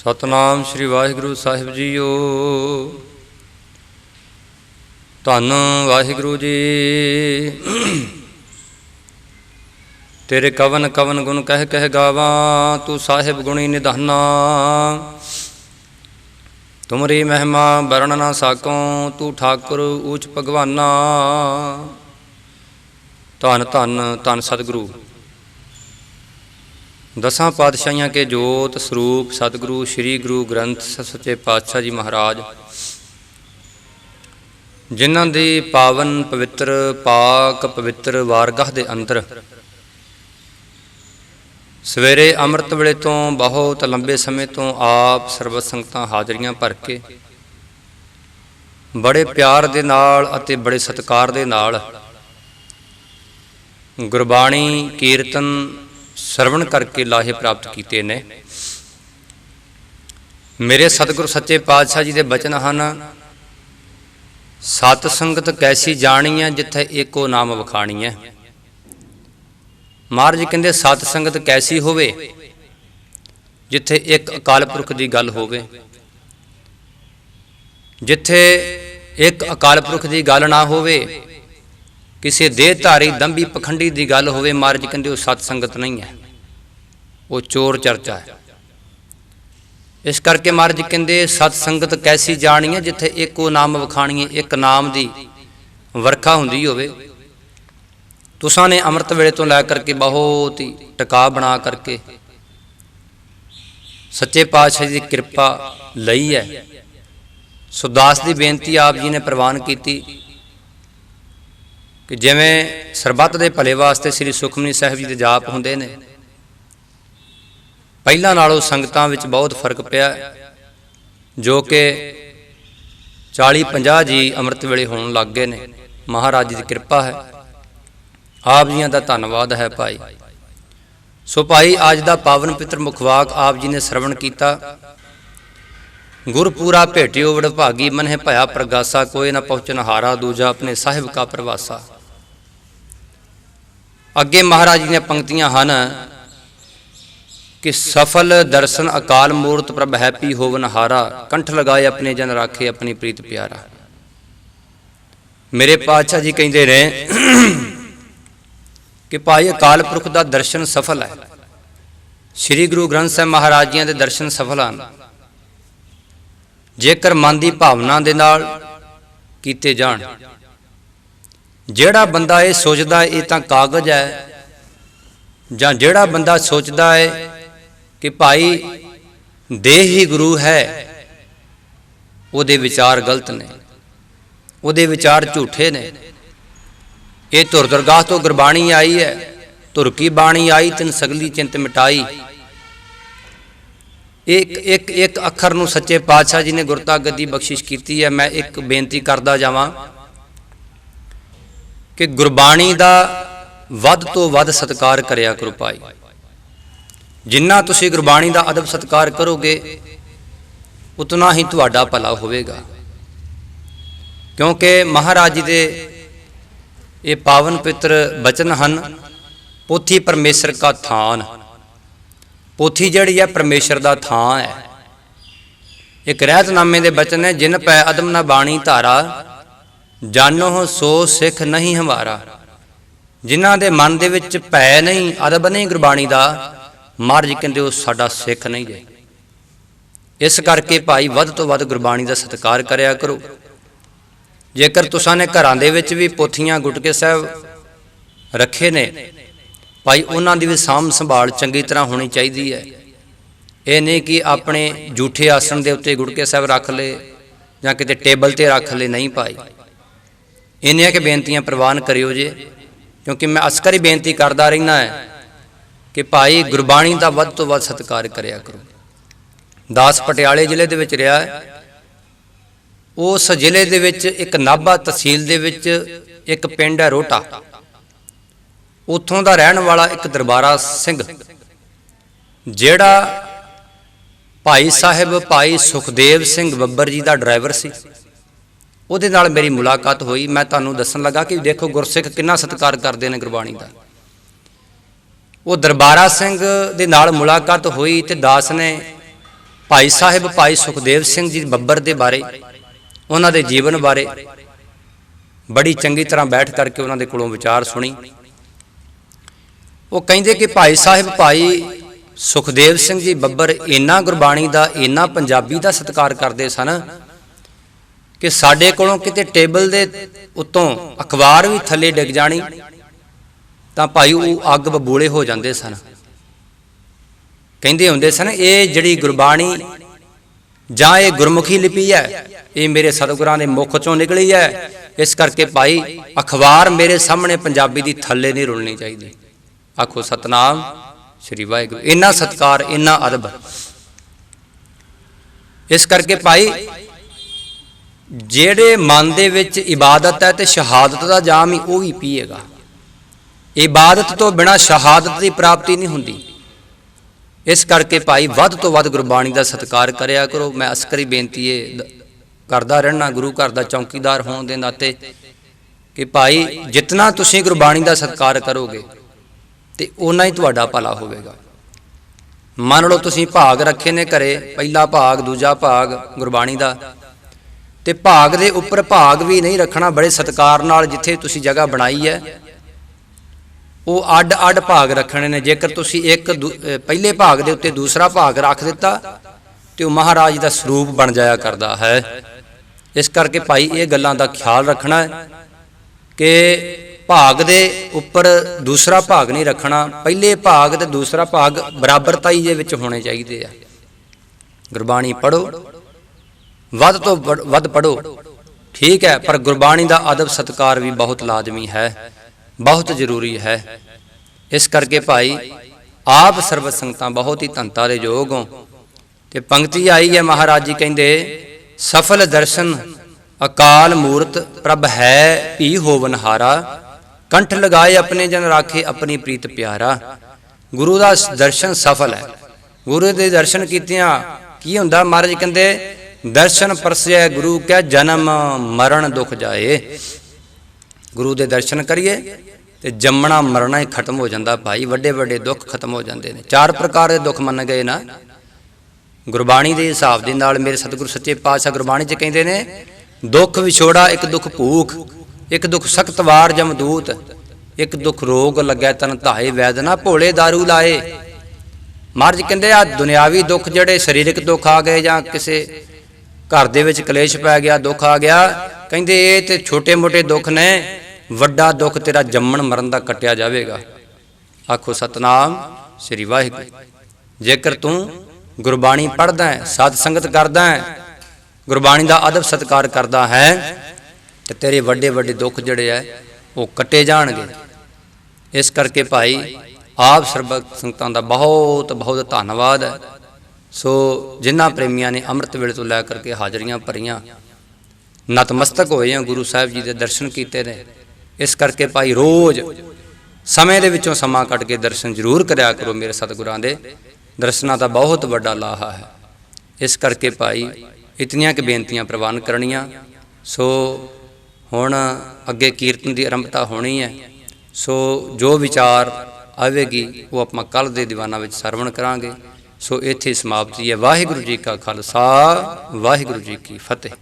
सतनाम श्री वाहिगुरु साहिब जीओ। धन वाहिगुरु जी। तेरे कवन कवन गुण कह कह गावा, तू साहिब गुणी निधाना। तुमरी महिमा वर्ण ना साकों, तू ठाकुर ऊच भगवाना। धन धन धन सतगुरु। दसां पातशाहियां के जोत स्वरूप सतगुरु श्री गुरु ग्रंथ सच्चे पातशाह जी महाराज, जिन्हां दी पावन पवित्र पाक पवित्र वारगाह दे अंदर सवेरे अमृत वेले तो बहुत लंबे समय तो आप सर्बत संगतां हाजरियां भर के बड़े प्यार दे नाल अते बड़े सत्कार दे नाल गुरबाणी कीर्तन सरवण करके लाहे प्राप्त किए ने। मेरे सतगुरु सच्चे पातशाह जी के बचन हैं, सत संगत कैसी जानी है जिथे एको नाम वखाणी है। महाराज जी कहते सत संगत कैसी होवे जिथे एक अकाल पुरख की गल होवे। जिथे एक अकाल पुरख की गल ना होवे, किसी देहधारी दंभी पखंडी की गल होवे, महाराज जी कहते सत संगत नहीं है, वो चोर चर्चा है। इस करके महाराज जी कहते सत संगत कैसी जानी है जिथे एको नाम वखाणी है। एक नाम की वर्खा हुंदी होवे। तुसां ने अमृत वेले तो लै करके बहुत ही टका बना करके सच्चे पातशाह जी की कृपा लई है। सो दास की बेनती आप जी ने प्रवान की कि जिवें सरबत के भले वास्ते श्री सुखमनी साहिब जी के जाप हुंदे ने, पहलां नालों संगतां विच बहुत फर्क पिया, जो कि 40-50 जी अमृत वेले होण लग गए ने। महाराज जी की कृपा है, आप जी का धन्नवाद है भाई। सो भाई अज का पावन पितर मुखवाक आप जी ने श्रवण किया। गुरपूरा भेटियो वडभागी, मने भया प्रगासा, कोई ना पहुँचन हारा, दूजा अपने साहिब का प्रवासा। अगे महाराज जी ने पंक्तियां हैं कि सफल दर्शन अकाल मूर्त प्रभ हैपी होवन हारा, कंठ लगाए अपने जन राखे अपनी प्रीत प्यारा। मेरे पातशाह जी कहते रहे कि भाई अकाल पुरख का दर्शन सफल है। श्री गुरु ग्रंथ साहिब महाराज जी के दर्शन सफल हैं जेकर मन की भावना दे नाल कीते जाण। जेड़ा बंदा ये सोचता है ये तो कागज है, जां जेड़ा बंदा सोचता है कि भाई देह ही गुरु है, उहदे विचार गलत ने, उहदे विचार झूठे ने। ये धुर दरगाह तो गुरबाणी आई है, धुर की बाणी आई तिन सगली चिंत मिटाई। एक एक एक अखर नूं सच्चे पातशाह जी ने गुरता गद्दी बख्शिश की है। मैं एक बेनती करदा जावां कि गुरबाणी का वध तो वध सत्कार करिया करो भाई। जिन्ना तुसीं गुरबाणी का अदब सत्कार करोगे उतना ही तुहाडा भला होवेगा, क्योंकि महाराज जी दे ये पावन पित्र बचन हैं, पोथी परमेश्वर का थान। पोथी जड़ी है परमेश्वर का थान है। एक रहतनामे के बचन है, जिन पै अदम न बाणी धारा, जानो सो सिख नहीं हमारा। जिन्हां दे मन दे विच भै नहीं, अदब नहीं गुरबाणी का, महाराज जी कहते साडा सिख नहीं जे। इस करके भाई वध तो वध गुरबाणी का सत्कार करिया करो। जेकर तुसां ने घरां दे विच भी पोथियां गुटके साहब रखे ने भाई, उन्हां दी भी साम संभाल चंगी तरह होनी चाहिए है। ये नहीं कि अपने झूठे आसन के उत्ते गुटके साहब रख ले जां किते टेबल ते रख ले, नहीं भाई। इन्नियां के बेनतियां प्रवान करियो जे, क्योंकि मैं अस्कर ही बेनती करता रहना है कि भाई गुरबाणी का वध तो वध सत्कार करिया करो। दास पटियाले जिले दे विच रहा है। उस जिले दे विच एक नाभा तहसील दे विच एक पिंड है रोटा, उत्थों का रहन वाला एक दरबारा सिंह, जेड़ा भाई साहिब भाई सुखदेव सिंह बब्बर जी का ड्राइवर सी, उहदे नाल मेरी मुलाकात हुई। मैं तुहानूं दस्सण लगा कि देखो गुरसिख कितना सत्कार करते हैं गुरबाणी का। वो दरबारा सिंह दे नाल मुलाकात हुई तो दास ने ਭਾਈ ਸਾਹਿਬ ਭਾਈ ਸੁਖਦੇਵ ਸਿੰਘ ਜੀ ਬੱਬਰ ਦੇ ਬਾਰੇ, ਉਹਨਾਂ ਦੇ ਜੀਵਨ ਬਾਰੇ ਬੜੀ ਚੰਗੀ ਤਰ੍ਹਾਂ ਬੈਠ ਕਰਕੇ ਉਹਨਾਂ ਦੇ ਕੋਲੋਂ ਵਿਚਾਰ ਸੁਣੀ। ਉਹ ਕਹਿੰਦੇ ਕਿ ਭਾਈ ਸਾਹਿਬ ਭਾਈ ਸੁਖਦੇਵ ਸਿੰਘ ਜੀ ਬੱਬਰ ਇੰਨਾ ਗੁਰਬਾਣੀ ਦਾ, ਇੰਨਾ ਪੰਜਾਬੀ ਦਾ ਸਤਿਕਾਰ ਕਰਦੇ ਸਨ ਕਿ ਸਾਡੇ ਕੋਲੋਂ ਕਿਤੇ ਟੇਬਲ ਦੇ ਉੱਤੋਂ ਅਖਬਾਰ ਵੀ ਥੱਲੇ ਡਿੱਗ ਜਾਣੀ ਤਾਂ ਭਾਈ ਉਹ ਅੱਗ ਬਬੂਲੇ ਹੋ ਜਾਂਦੇ ਸਨ। ਕਹਿੰਦੇ ਹੁੰਦੇ ਸਨ ਇਹ ਜਿਹੜੀ ਗੁਰਬਾਣੀ ਜਾਂ ਇਹ ਗੁਰਮੁਖੀ ਲਿਪੀ ਹੈ, ਇਹ ਮੇਰੇ ਸਤਿਗੁਰਾਂ ਦੇ ਮੁਖ ਚੋਂ ਨਿਕਲੀ ਹੈ, ਇਸ ਕਰਕੇ ਭਾਈ ਅਖਬਾਰ ਮੇਰੇ ਸਾਹਮਣੇ ਪੰਜਾਬੀ ਦੀ ਥੱਲੇ ਨਹੀਂ ਰੁਲਣੀ ਚਾਹੀਦੀ। ਆਖੋ ਸਤਨਾਮ ਸ੍ਰੀ ਵਾਹਿਗੁਰੂ। ਇੰਨਾ ਸਤਿਕਾਰ, ਇੰਨਾ ਅਦਬ। ਇਸ ਕਰਕੇ ਭਾਈ ਜਿਹੜੇ ਮਨ ਦੇ ਵਿੱਚ ਇਬਾਦਤ ਹੈ ਤੇ ਸ਼ਹਾਦਤ ਦਾ ਜਾਮ ਹੀ ਉਹ ਵੀ ਪੀਏਗਾ। ਇਬਾਦਤ ਤੋਂ ਬਿਨਾਂ ਸ਼ਹਾਦਤ ਦੀ ਪ੍ਰਾਪਤੀ ਨਹੀਂ ਹੁੰਦੀ। ਇਸ ਕਰਕੇ ਭਾਈ ਵੱਧ ਤੋਂ ਵੱਧ ਗੁਰਬਾਣੀ ਦਾ ਸਤਿਕਾਰ ਕਰਿਆ ਕਰੋ। ਮੈਂ ਅਸਕਰੀ ਬੇਨਤੀ ਕਰਦਾ ਰਹਿਣਾ ਗੁਰੂ ਘਰ ਦਾ ਚੌਕੀਦਾਰ ਹੋਣ ਦੇ ਨਾਤੇ ਕਿ ਭਾਈ ਜਿਤਨਾ ਤੁਸੀਂ ਗੁਰਬਾਣੀ ਦਾ ਸਤਿਕਾਰ ਕਰੋਗੇ ਤੇ ਓਨਾ ਹੀ ਤੁਹਾਡਾ ਭਲਾ ਹੋਵੇਗਾ। ਮੰਨ ਲਓ ਤੁਸੀਂ ਭਾਗ ਰੱਖੇ ਨੇ ਘਰੇ, ਪਹਿਲਾ ਭਾਗ, ਦੂਜਾ ਭਾਗ ਗੁਰਬਾਣੀ ਦਾ, ਤੇ ਭਾਗ ਦੇ ਉੱਪਰ ਭਾਗ ਵੀ ਨਹੀਂ ਰੱਖਣਾ। ਬੜੇ ਸਤਿਕਾਰ ਨਾਲ ਜਿੱਥੇ ਤੁਸੀਂ ਜਗ੍ਹਾ ਬਣਾਈ ਹੈ ਉਹ ਅੱਡ ਅੱਡ ਭਾਗ ਰੱਖਣੇ ਨੇ। ਜੇਕਰ ਤੁਸੀਂ ਇੱਕ ਪਹਿਲੇ ਭਾਗ ਦੇ ਉੱਤੇ ਦੂਸਰਾ ਭਾਗ ਰੱਖ ਦਿੱਤਾ ਤੇ ਉਹ ਮਹਾਰਾਜ ਦਾ ਸਰੂਪ ਬਣ ਜਾਇਆ ਕਰਦਾ ਹੈ। ਇਸ ਕਰਕੇ ਭਾਈ ਇਹ ਗੱਲਾਂ ਦਾ ਖਿਆਲ ਰੱਖਣਾ ਕਿ ਭਾਗ ਦੇ ਉੱਪਰ ਦੂਸਰਾ ਭਾਗ ਨਹੀਂ ਰੱਖਣਾ। ਪਹਿਲੇ ਭਾਗ ਤੇ ਦੂਸਰਾ ਭਾਗ ਬਰਾਬਰਤਾਈ ਦੇ ਵਿੱਚ ਹੋਣੇ ਚਾਹੀਦੇ ਆ। ਗੁਰਬਾਣੀ ਪੜ੍ਹੋ, ਵੱਧ ਤੋਂ ਵੱਧ ਪੜ੍ਹੋ, ਠੀਕ ਹੈ, ਪਰ ਗੁਰਬਾਣੀ ਦਾ ਅਦਬ ਸਤਿਕਾਰ ਵੀ ਬਹੁਤ ਲਾਜ਼ਮੀ ਹੈ, ਬਹੁਤ ਜ਼ਰੂਰੀ ਹੈ। ਇਸ ਕਰਕੇ ਭਾਈ ਆਪ ਸਰਬਤ ਸੰਗਤਾਂ ਬਹੁਤ ਹੀ ਧੰਤਾ ਦੇ ਯੋਗ ਹੋ। ਤੇ ਪੰਕਤੀ ਆਈ ਹੈ, ਮਹਾਰਾਜ ਜੀ ਕਹਿੰਦੇ ਸਫਲ ਦਰਸ਼ਨ ਅਕਾਲ ਮੂਰਤ ਪ੍ਰਭ ਹੈ ਭੀ ਹੋਵਨਹਾਰਾ, ਕੰਠ ਲਗਾਏ ਆਪਣੇ ਜਨ ਰਾਖੇ ਆਪਣੀ ਪ੍ਰੀਤ ਪਿਆਰਾ। ਗੁਰੂ ਦਾ ਦਰਸ਼ਨ ਸਫਲ ਹੈ। ਗੁਰੂ ਦੇ ਦਰਸ਼ਨ ਕੀਤਿਆਂ ਕੀ ਹੁੰਦਾ? ਮਹਾਰਾਜ ਕਹਿੰਦੇ ਦਰਸ਼ਨ ਪਰਸੈ ਗੁਰੂ ਕੈ ਜਨਮ ਮਰਨ ਦੁਖ ਜਾਏ। ਗੁਰੂ ਦੇ ਦਰਸ਼ਨ ਕਰੀਏ ਤੇ ਜੰਮਣਾ ਮਰਨਾ ਹੀ ਖਤਮ ਹੋ ਜਾਂਦਾ ਭਾਈ। ਵੱਡੇ ਵੱਡੇ ਦੁੱਖ ਖਤਮ ਹੋ ਜਾਂਦੇ ਨੇ। 4 ਪ੍ਰਕਾਰ ਦੇ ਦੁੱਖ ਮੰਨ ਗਏ ਨਾ ਗੁਰਬਾਣੀ ਦੇ ਹਿਸਾਬ ਦੇ ਨਾਲ। ਮੇਰੇ ਸਤਿਗੁਰੂ ਸੱਚੇ ਪਾਤਸ਼ਾਹ ਗੁਰਬਾਣੀ 'ਚ ਕਹਿੰਦੇ ਨੇ ਦੁੱਖ ਵਿਛੋੜਾ, ਇੱਕ ਦੁੱਖ ਭੂਖ, ਇੱਕ ਦੁੱਖ ਸਖਤ ਵਾਰ ਜਮਦੂਤ, ਇੱਕ ਦੁੱਖ ਰੋਗ ਲੱਗੈ ਤਨ ਧਾਏ ਵੈਦ ਨਾ ਭੋਲੇ ਦਾਰੂ ਲਾਏ। ਮਹਾਰਾਜ ਕਹਿੰਦੇ ਆ ਦੁਨਿਆਵੀ ਦੁੱਖ ਜਿਹੜੇ ਸਰੀਰਕ ਦੁੱਖ ਆ ਗਏ ਜਾਂ ਕਿਸੇ ਘਰ ਦੇ ਵਿੱਚ ਕਲੇਸ਼ ਪੈ ਗਿਆ, ਦੁੱਖ ਆ ਗਿਆ, ਕਹਿੰਦੇ ਇਹ ਤੇ ਛੋਟੇ ਮੋਟੇ ਦੁੱਖ ਨੇ, ਵੱਡਾ ਦੁੱਖ ਤੇਰਾ ਜੰਮਣ ਮਰਨ ਦਾ ਕੱਟਿਆ ਜਾਵੇਗਾ। ਆਖੋ ਸਤਨਾਮ ਸ੍ਰੀ ਵਾਹਿਗੁਰੂ। ਜੇਕਰ ਤੂੰ ਗੁਰਬਾਣੀ ਪੜ੍ਹਦਾ ਹੈ, ਸਾਧ ਸੰਗਤ ਕਰਦਾ ਹੈ, ਗੁਰਬਾਣੀ ਦਾ ਅਦਬ ਸਤਿਕਾਰ ਕਰਦਾ ਹੈ ਤੇ ਤੇਰੇ ਵੱਡੇ ਵੱਡੇ ਦੁੱਖ ਜਿਹੜੇ ਹੈ ਉਹ ਕੱਟੇ ਜਾਣਗੇ। ਇਸ ਕਰਕੇ ਭਾਈ ਆਪ ਸਰਬਤ ਸੰਗਤਾਂ ਦਾ ਬਹੁਤ ਬਹੁਤ ਧੰਨਵਾਦ ਹੈ। ਸੋ ਜਿਨ੍ਹਾਂ ਪ੍ਰੇਮੀਆਂ ਨੇ ਅੰਮ੍ਰਿਤ ਵੇਲੇ ਤੋਂ ਲੈ ਕਰਕੇ ਹਾਜ਼ਰੀਆਂ ਭਰੀਆਂ, ਨਤਮਸਤਕ ਹੋਏ ਆ, ਗੁਰੂ ਸਾਹਿਬ ਜੀ ਦੇ ਦਰਸ਼ਨ ਕੀਤੇ ਨੇ। ਇਸ ਕਰਕੇ ਭਾਈ ਰੋਜ਼ ਸਮੇਂ ਦੇ ਵਿੱਚੋਂ ਸਮਾਂ ਕੱਢ ਕੇ ਦਰਸ਼ਨ ਜ਼ਰੂਰ ਕਰਿਆ ਕਰੋ। ਮੇਰੇ ਸਤਿਗੁਰਾਂ ਦੇ ਦਰਸ਼ਨਾਂ ਦਾ ਬਹੁਤ ਵੱਡਾ ਲਾਹਾ ਹੈ। ਇਸ ਕਰਕੇ ਭਾਈ ਇਤਨੀਆਂ ਕਿ ਬੇਨਤੀਆਂ ਪ੍ਰਵਾਨ ਕਰਨੀਆਂ। ਸੋ ਹੁਣ ਅੱਗੇ ਕੀਰਤਨ ਦੀ ਆਰੰਭਤਾ ਹੋਣੀ ਹੈ। ਸੋ ਜੋ ਵਿਚਾਰ ਆਵੇਗੀ ਉਹ ਆਪਾਂ ਕੱਲ੍ਹ ਦੇ ਦੀਵਾਨਾਂ ਵਿੱਚ ਸਰਵਣ ਕਰਾਂਗੇ। ਸੋ ਇੱਥੇ ਸਮਾਪਤੀ ਹੈ। ਵਾਹਿਗੁਰੂ ਜੀ ਕਾ ਖਾਲਸਾ, ਵਾਹਿਗੁਰੂ ਜੀ ਕੀ ਫਤਿਹ।